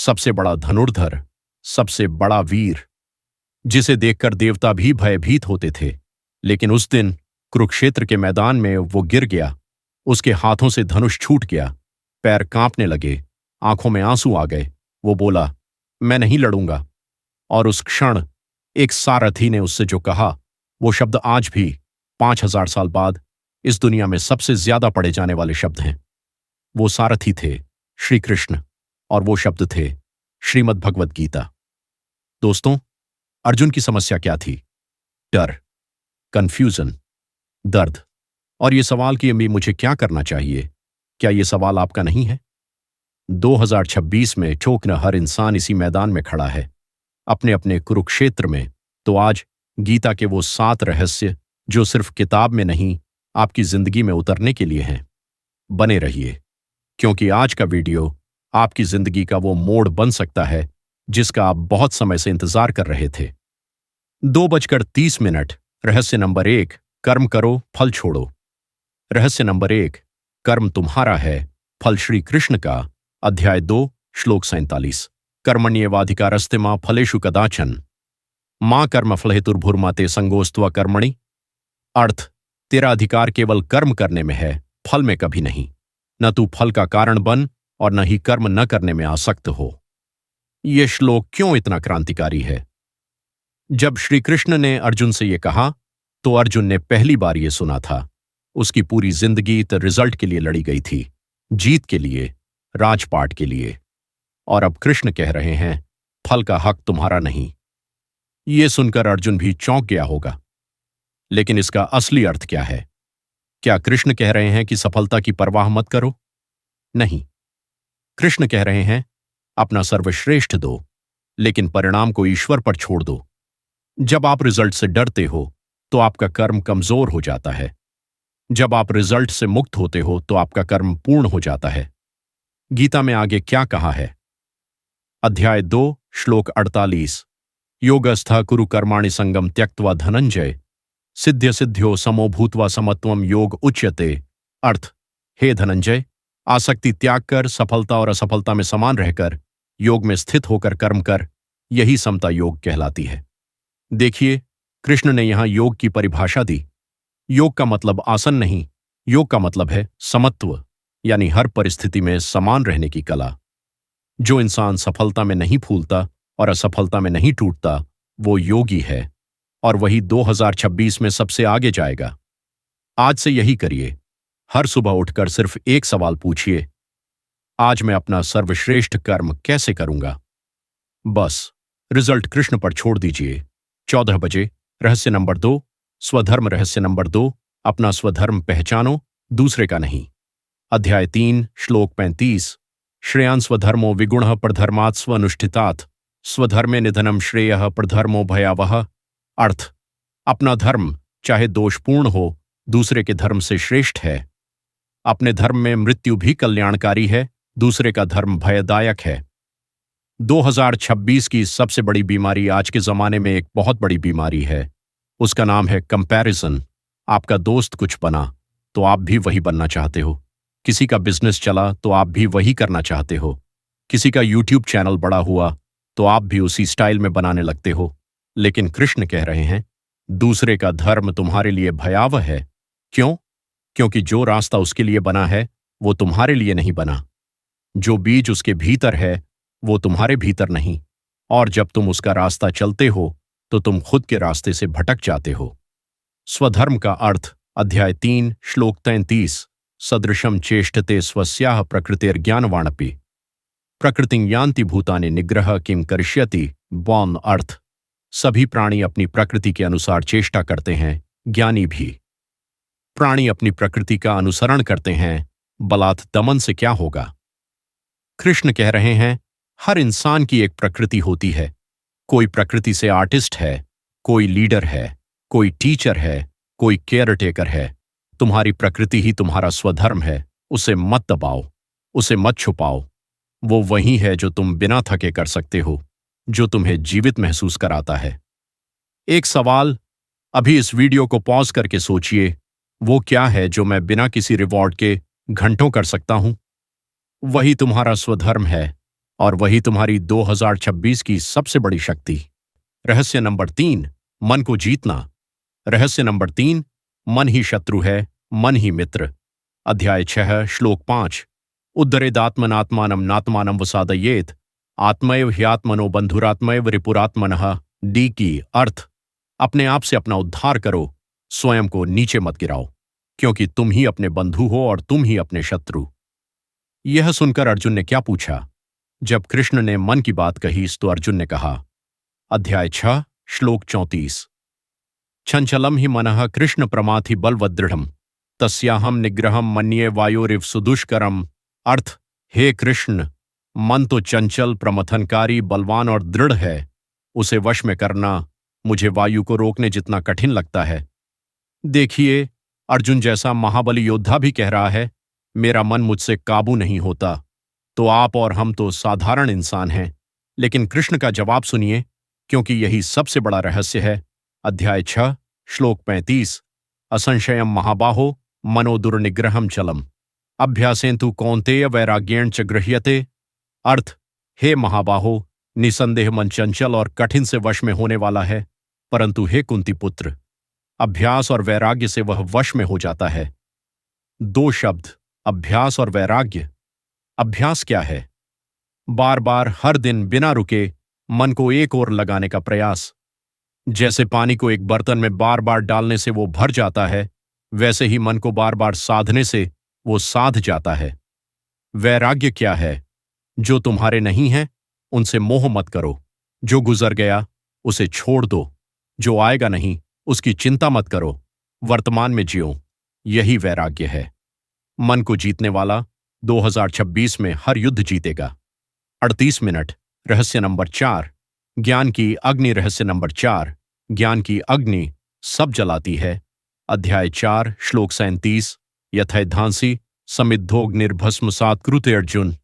सबसे बड़ा धनुर्धर, सबसे बड़ा वीर, जिसे देखकर देवता भी भयभीत होते थे। लेकिन उस दिन कुरुक्षेत्र के मैदान में वो गिर गया। उसके हाथों से धनुष छूट गया, पैर कांपने लगे, आंखों में आंसू आ गए। वो बोला, मैं नहीं लड़ूंगा। और उस क्षण एक सारथी ने उससे जो कहा, वो शब्द आज भी 5000 साल बाद इस दुनिया में सबसे ज्यादा पढ़े जाने वाले शब्द हैं। वो सारथी थे श्री कृष्ण, और वो शब्द थे श्रीमद् भगवद गीता। दोस्तों, अर्जुन की समस्या क्या थी? डर, कंफ्यूजन, दर्द, और ये सवाल कि अभी मुझे क्या करना चाहिए। क्या ये सवाल आपका नहीं है? 2026 में ठोकना हर इंसान इसी मैदान में खड़ा है, अपने अपने कुरुक्षेत्र में। तो आज गीता के वो 7 रहस्य जो सिर्फ किताब में नहीं, आपकी जिंदगी में उतरने के लिए हैं। बने रहिए, क्योंकि आज का वीडियो आपकी जिंदगी का वो मोड़ बन सकता है जिसका आप बहुत समय से इंतजार कर रहे थे। 2:30 रहस्य नंबर 1, कर्म करो, फल छोड़ो। रहस्य नंबर 1, कर्म तुम्हारा है, फल श्री कृष्ण का। अध्याय 2, श्लोक 47। कर्मण्येवाधिकारस्ते मा फलेषु कदाचन मां कर्मफल हेतुर्भुर्मा ते संगोस्त्वा कर्मणि। अर्थ, तेरा अधिकार केवल कर्म करने में है, फल में कभी नहीं। न तू फल का कारण बन और न ही कर्म न करने में आसक्त हो। यह श्लोक क्यों इतना क्रांतिकारी है? जब श्री कृष्ण ने अर्जुन से यह कहा तो अर्जुन ने पहली बार यह सुना था। उसकी पूरी जिंदगी तो रिजल्ट के लिए लड़ी गई थी, जीत के लिए, राजपाट के लिए। और अब कृष्ण कह रहे हैं, फल का हक तुम्हारा नहीं। यह सुनकर अर्जुन भी चौंक गया होगा। लेकिन इसका असली अर्थ क्या है? क्या कृष्ण कह रहे हैं कि सफलता की परवाह मत करो? नहीं, कृष्ण कह रहे हैं, अपना सर्वश्रेष्ठ दो, लेकिन परिणाम को ईश्वर पर छोड़ दो। जब आप रिजल्ट से डरते हो तो आपका कर्म कमजोर हो जाता है। जब आप रिजल्ट से मुक्त होते हो तो आपका कर्म पूर्ण हो जाता है। गीता में आगे क्या कहा है? अध्याय 2, श्लोक 48। योगस्थ कुरु कर्माणि संगम त्यक्त्वा धनंजय सिद्ध्य सिद्ध्यो समो भूत्वा समत्वम योग उच्यते। अर्थ, हे धनंजय, आसक्ति त्याग कर सफलता और असफलता में समान रहकर योग में स्थित होकर कर्म कर, यही समता योग कहलाती है। देखिए, कृष्ण ने यहां योग की परिभाषा दी। योग का मतलब आसन नहीं, योग का मतलब है समत्व, यानी हर परिस्थिति में समान रहने की कला। जो इंसान सफलता में नहीं फूलता और असफलता में नहीं टूटता, वो योगी है, और वही 2026 में सबसे आगे जाएगा। आज से यही करिए। हर सुबह उठकर सिर्फ एक सवाल पूछिए, आज मैं अपना सर्वश्रेष्ठ कर्म कैसे करूंगा? बस रिजल्ट कृष्ण पर छोड़ दीजिए। 14 बजे रहस्य नंबर 2, स्वधर्म। रहस्य नंबर 2, अपना स्वधर्म पहचानो, दूसरे का नहीं। अध्याय 3, श्लोक 35। श्रेयान् स्वधर्मो विगुणः प्रधर्मात् स्वनुष्ठितात् स्वधर्मे निधनम श्रेयः प्रधर्मो भयावह। अर्थ, अपना धर्म चाहे दोषपूर्ण हो, दूसरे के धर्म से श्रेष्ठ है। अपने धर्म में मृत्यु भी कल्याणकारी है, दूसरे का धर्म भयदायक है। 2026 की सबसे बड़ी बीमारी आज के जमाने में एक बहुत बड़ी बीमारी है। उसका नाम है कंपैरिजन। आपका दोस्त कुछ बना तो आप भी वही बनना चाहते हो। किसी का बिजनेस चला तो आप भी वही करना चाहते हो। किसी का यूट्यूब चैनल बड़ा हुआ तो आप भी उसी स्टाइल में बनाने लगते हो। लेकिन कृष्ण कह रहे हैं, दूसरे का धर्म तुम्हारे लिए भयावह है। क्यों? क्योंकि जो रास्ता उसके लिए बना है वो तुम्हारे लिए नहीं बना। जो बीज उसके भीतर है वो तुम्हारे भीतर नहीं। और जब तुम उसका रास्ता चलते हो तो तुम खुद के रास्ते से भटक जाते हो। स्वधर्म का अर्थ, अध्याय 3, श्लोक 33। सदृशम चेष्टते स्वस्याः प्रकृतिर्ज्ञानवाणपि प्रकृतिं यान्ति भूतानि निग्रह किं करिष्यति। बौन अर्थ, सभी प्राणी अपनी प्रकृति के अनुसार चेष्टा करते हैं, ज्ञानी भी। प्राणी अपनी प्रकृति का अनुसरण करते हैं, बलात् दमन से क्या होगा? कृष्ण कह रहे हैं, हर इंसान की एक प्रकृति होती है। कोई प्रकृति से आर्टिस्ट है, कोई लीडर है, कोई टीचर है, कोई केयरटेकर है। तुम्हारी प्रकृति ही तुम्हारा स्वधर्म है। उसे मत दबाओ, उसे मत छुपाओ। वो वही है जो तुम बिना थके कर सकते हो, जो तुम्हें जीवित महसूस कराता है। एक सवाल, अभी इस वीडियो को पॉज करके सोचिए, वो क्या है जो मैं बिना किसी रिवॉर्ड के घंटों कर सकता हूं? वही तुम्हारा स्वधर्म है। और वही तुम्हारी 2026 की सबसे बड़ी शक्ति। रहस्य नंबर 3, मन को जीतना। रहस्य नंबर 3, मन ही शत्रु है, मन ही मित्र। अध्याय 6, श्लोक 5। उद्धरेदात्मनात्मानं नात्मानं वसादयेत, आत्मैव ह्यात्मनो बंधुरात्मैव रिपुरात्मनः। डी की अर्थ, अपने आप से अपना उद्धार करो, स्वयं को नीचे मत गिराओ, क्योंकि तुम ही अपने बंधु हो और तुम ही अपने शत्रु। यह सुनकर अर्जुन ने क्या पूछा? जब कृष्ण ने मन की बात कही तो अर्जुन ने कहा। अध्याय 6, श्लोक 34। चंचलम ही मनः कृष्ण प्रमाथि बलवदृढ़म, तस्याहम निग्रहम मन्ये वायोरिव सुदुष्करम। अर्थ, हे कृष्ण, मन तो चंचल, प्रमथनकारी, बलवान और दृढ़ है। उसे वश में करना मुझे वायु को रोकने जितना कठिन लगता है। देखिए, अर्जुन जैसा महाबली योद्धा भी कह रहा है, मेरा मन मुझसे काबू नहीं होता। तो आप और हम तो साधारण इंसान हैं। लेकिन कृष्ण का जवाब सुनिए, क्योंकि यही सबसे बड़ा रहस्य है। अध्याय 6, श्लोक 35। असंशयम महाबाहो मनो दुर्निग्रहम चलम, अभ्यासेन्तु कौन्तेय वैराग्येण च गृह्यते। अर्थ, हे महाबाहो, निसंदेह मन चंचल और कठिन से वश में होने वाला है, परंतु हे कुंती पुत्र, अभ्यास और वैराग्य से वह वश में हो जाता है। 2 शब्द, अभ्यास और वैराग्य। अभ्यास क्या है? बार बार हर दिन बिना रुके मन को एक ओर लगाने का प्रयास। जैसे पानी को एक बर्तन में बार बार डालने से वो भर जाता है, वैसे ही मन को बार बार साधने से वो साध जाता है। वैराग्य क्या है? जो तुम्हारे नहीं है उनसे मोह मत करो। जो गुजर गया उसे छोड़ दो। जो आएगा नहीं उसकी चिंता मत करो। वर्तमान में जियो। यही वैराग्य है। मन को जीतने वाला 2026 में हर युद्ध जीतेगा। 38 मिनट। रहस्य नंबर 4, ज्ञान की अग्नि। रहस्य नंबर 4, ज्ञान की अग्नि सब जलाती है। अध्याय 4, श्लोक 37। यथैधांसी समिद्धोग्निर्भस्मसात् कृते। अर्जुन,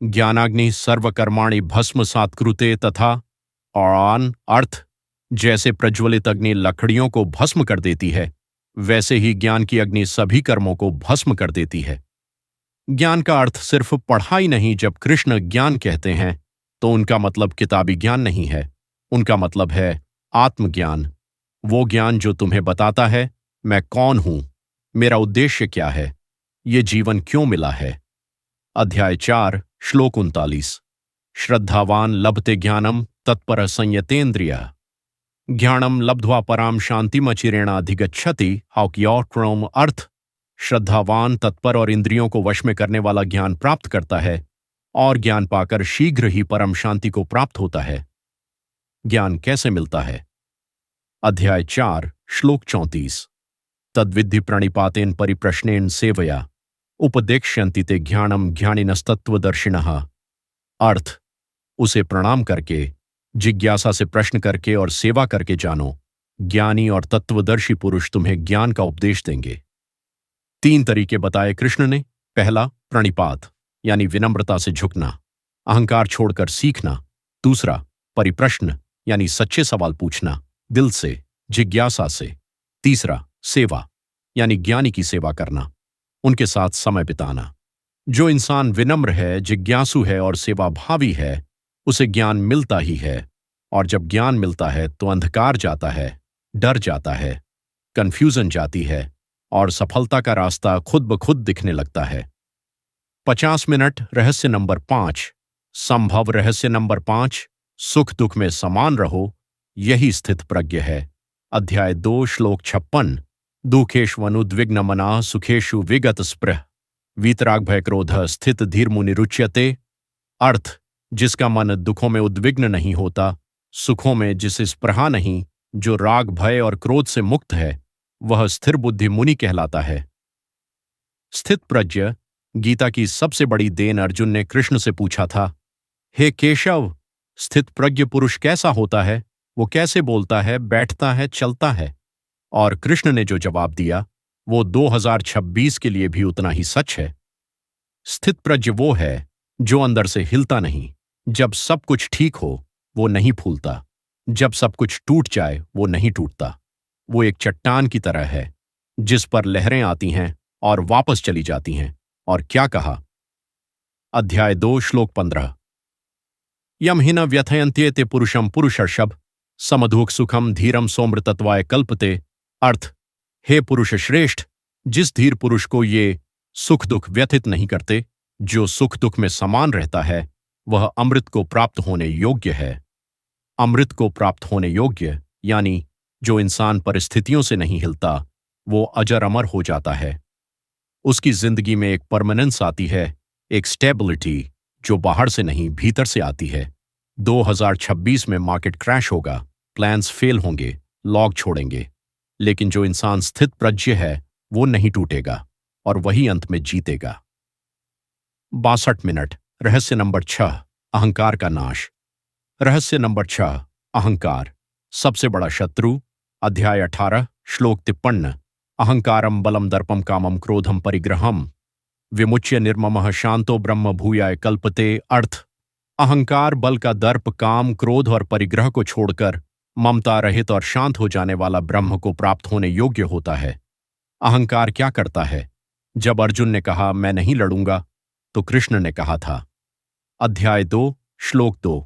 ज्ञानाग्नि सर्वकर्माणि भस्मसात् कृते तथा। और अर्थ, जैसे प्रज्वलित अग्नि लकड़ियों को भस्म कर देती है, वैसे ही ज्ञान की अग्नि सभी कर्मों को भस्म कर देती है। ज्ञान का अर्थ सिर्फ पढ़ाई नहीं। जब कृष्ण ज्ञान कहते हैं तो उनका मतलब किताबी ज्ञान नहीं है। उनका मतलब है आत्मज्ञान। वो ज्ञान जो तुम्हें बताता है मैं कौन हूं, मेरा उद्देश्य क्या है, ये जीवन क्यों मिला है। अध्याय 4, श्लोक 39। श्रद्धावान लभते ज्ञानम तत्पर संयतेन्द्रिय, ज्ञानम लब्ध्वा पराम शांतिमचिरेणाधिगच्छति। हाउक्योक्रम। अर्थ, श्रद्धावान तत्पर और इंद्रियों को वश में करने वाला ज्ञान प्राप्त करता है और ज्ञान पाकर शीघ्र ही परम शांति को प्राप्त होता है। ज्ञान कैसे मिलता है? अध्याय 4, श्लोक 34। तद्विद्धि प्रणिपातेन परिप्रश्नेन सेवया उपदेक्ष्यन्ति ते ज्ञानम ज्ञानिनस्तत्वदर्शिनः। अर्थ, उसे प्रणाम करके, जिज्ञासा से प्रश्न करके और सेवा करके जानो। ज्ञानी और तत्वदर्शी पुरुष तुम्हें ज्ञान का उपदेश देंगे। 3 तरीके बताए कृष्ण ने। पहला, प्रणिपात यानी विनम्रता से झुकना, अहंकार छोड़कर सीखना। दूसरा, परिप्रश्न यानी सच्चे सवाल पूछना, दिल से, जिज्ञासा से। तीसरा, सेवा यानी ज्ञानी की सेवा करना, उनके साथ समय बिताना। जो इंसान विनम्र है, जिज्ञासु है और सेवाभावी है, उसे ज्ञान मिलता ही है। और जब ज्ञान मिलता है तो अंधकार जाता है, डर जाता है, कंफ्यूजन जाती है और सफलता का रास्ता खुद ब खुद दिखने लगता है। 50 मिनट। रहस्य नंबर 5, संभव। रहस्य नंबर 5, सुख दुख में समान रहो, यही स्थित प्रज्ञ है। अध्याय 2, श्लोक 56। दुखेष्वनुद्विग्न मना सुखेषु विगत स्पृह, वीतराग भय क्रोध स्थित धीर मुनिरुच्यते। अर्थ, जिसका मन दुखों में उद्विग्न नहीं होता, सुखों में जिसे स्पृहा नहीं, जो राग भय और क्रोध से मुक्त है, वह स्थिर बुद्धि मुनि कहलाता है। स्थित प्रज्ञ गीता की सबसे बड़ी देन। अर्जुन ने कृष्ण से पूछा था, हे केशव, स्थित प्रज्ञ पुरुष कैसा होता है? वो कैसे बोलता है, बैठता है, चलता है? और कृष्ण ने जो जवाब दिया वो 2026 के लिए भी उतना ही सच है। स्थित प्रज्ञ वो है जो अंदर से हिलता नहीं। जब सब कुछ ठीक हो वो नहीं फूलता, जब सब कुछ टूट जाए वो नहीं टूटता। वो एक चट्टान की तरह है जिस पर लहरें आती हैं और वापस चली जाती हैं। और क्या कहा? अध्याय 2, श्लोक 15। यमहिन व्यथयन्त्येते पुरुषम पुरुषर्षभ समधुक सुखम धीरम सोमृतत्वाय कल्पते। अर्थ, हे पुरुष श्रेष्ठ, जिस धीर पुरुष को ये सुख दुख व्यथित नहीं करते, जो सुख दुख में समान रहता है, वह अमृत को प्राप्त होने योग्य है। अमृत को प्राप्त होने योग्य यानी जो इंसान परिस्थितियों से नहीं हिलता, वो अजर अमर हो जाता है। उसकी जिंदगी में एक परमानेंस आती है, एक स्टेबिलिटी जो बाहर से नहीं भीतर से आती है। 2026 में मार्केट क्रैश होगा, प्लान्स फेल होंगे, लॉग छोड़ेंगे, लेकिन जो इंसान स्थित प्रज्ञ है वो नहीं टूटेगा और वही अंत में जीतेगा। 62 मिनट। रहस्य नंबर 6, अहंकार का नाश। रहस्य नंबर 6, अहंकार सबसे बड़ा शत्रु। अध्याय 18, श्लोक 53। अहंकारम बलम दर्पम कामम क्रोधम परिग्रहम विमुच्य निर्ममः शांतो ब्रह्म भूयाय कल्पते। अर्थ, अहंकार बल का दर्प, काम, क्रोध और परिग्रह को छोड़कर ममता रहित और शांत हो जाने वाला ब्रह्म को प्राप्त होने योग्य होता है। अहंकार क्या करता है? जब अर्जुन ने कहा मैं नहीं लड़ूंगा, तो कृष्ण ने कहा था, अध्याय 2, श्लोक 2,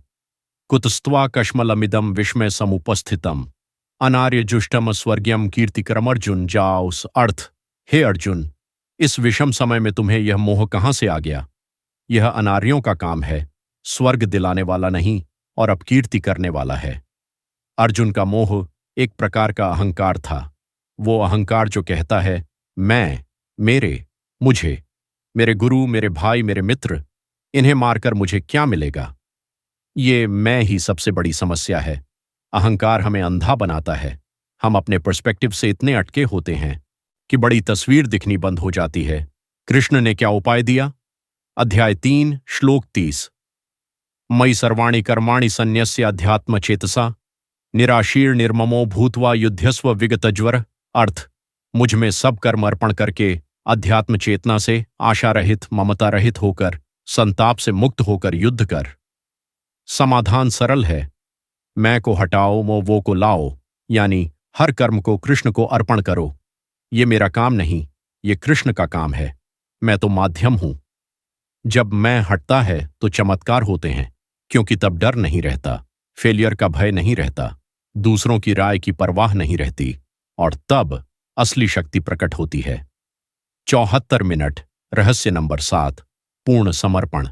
कुतस्त्वा कश्मलमिदम विस्मय समुपस्थितम अनार्य जुष्टम स्वर्गीयम कीर्तिकरम अर्जुन जाओस। अर्थ, हे अर्जुन, इस विषम समय में तुम्हें यह मोह कहां से आ गया? यह अनार्यों का काम है, स्वर्ग दिलाने वाला नहीं और अपकीर्ति करने वाला है। अर्जुन का मोह एक प्रकार का अहंकार था। वो अहंकार जो कहता है मैं, मेरे, मुझे, मेरे गुरु, मेरे भाई, मेरे मित्र, इन्हें मारकर मुझे क्या मिलेगा? ये मैं ही सबसे बड़ी समस्या है। अहंकार हमें अंधा बनाता है। हम अपने पर्सपेक्टिव से इतने अटके होते हैं कि बड़ी तस्वीर दिखनी बंद हो जाती है। कृष्ण ने क्या उपाय दिया? अध्याय 3, श्लोक 30। मयि सर्वाणि कर्माणि सन्न्यस्य अध्यात्म चेतसा निराशीर निर्ममो भूत्वा युध्यस्व विगतज्वर। अर्थ, मुझ में सब कर्म अर्पण करके अध्यात्म चेतना से आशा रहित, ममता रहित होकर, संताप से मुक्त होकर युद्ध कर। समाधान सरल है, मैं को हटाओ, वो को लाओ, यानी हर कर्म को कृष्ण को अर्पण करो। ये मेरा काम नहीं, ये कृष्ण का काम है। मैं तो माध्यम हूं। जब मैं हटता है तो चमत्कार होते हैं, क्योंकि तब डर नहीं रहता, फेलियर का भय नहीं रहता, दूसरों की राय की परवाह नहीं रहती, और तब असली शक्ति प्रकट होती है। 74 मिनट। रहस्य नंबर 7, पूर्ण समर्पण।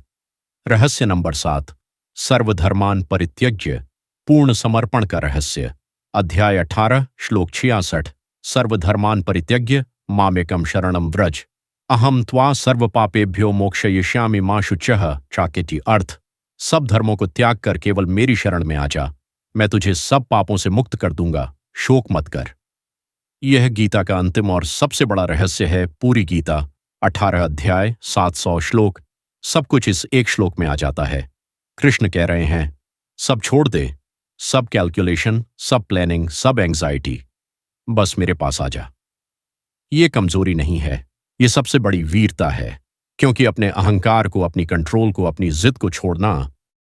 रहस्य नंबर 7, सर्वधर्मान परित्यज्य पूर्ण समर्पण का रहस्य। अध्याय 18, श्लोक 66। सर्वधर्मान परित्यज्य मामेकम शरणम व्रज अहम त्वा सर्व पापेभ्यो मोक्षयिष्यामि मा शुचः चाकेति। अर्थ, सब धर्मों को त्याग कर केवल मेरी शरण में आ जा, मैं तुझे सब पापों से मुक्त कर दूंगा, शोक मत कर। यह गीता का अंतिम और सबसे बड़ा रहस्य है। पूरी गीता 18 अध्याय 700 श्लोक, सब कुछ इस एक श्लोक में आ जाता है। कृष्ण कह रहे हैं, सब छोड़ दे, सब कैलकुलेशन, सब प्लानिंग, सब एंग्जाइटी, बस मेरे पास आ जा। ये कमजोरी नहीं है, ये सबसे बड़ी वीरता है, क्योंकि अपने अहंकार को, अपनी कंट्रोल को, अपनी जिद को छोड़ना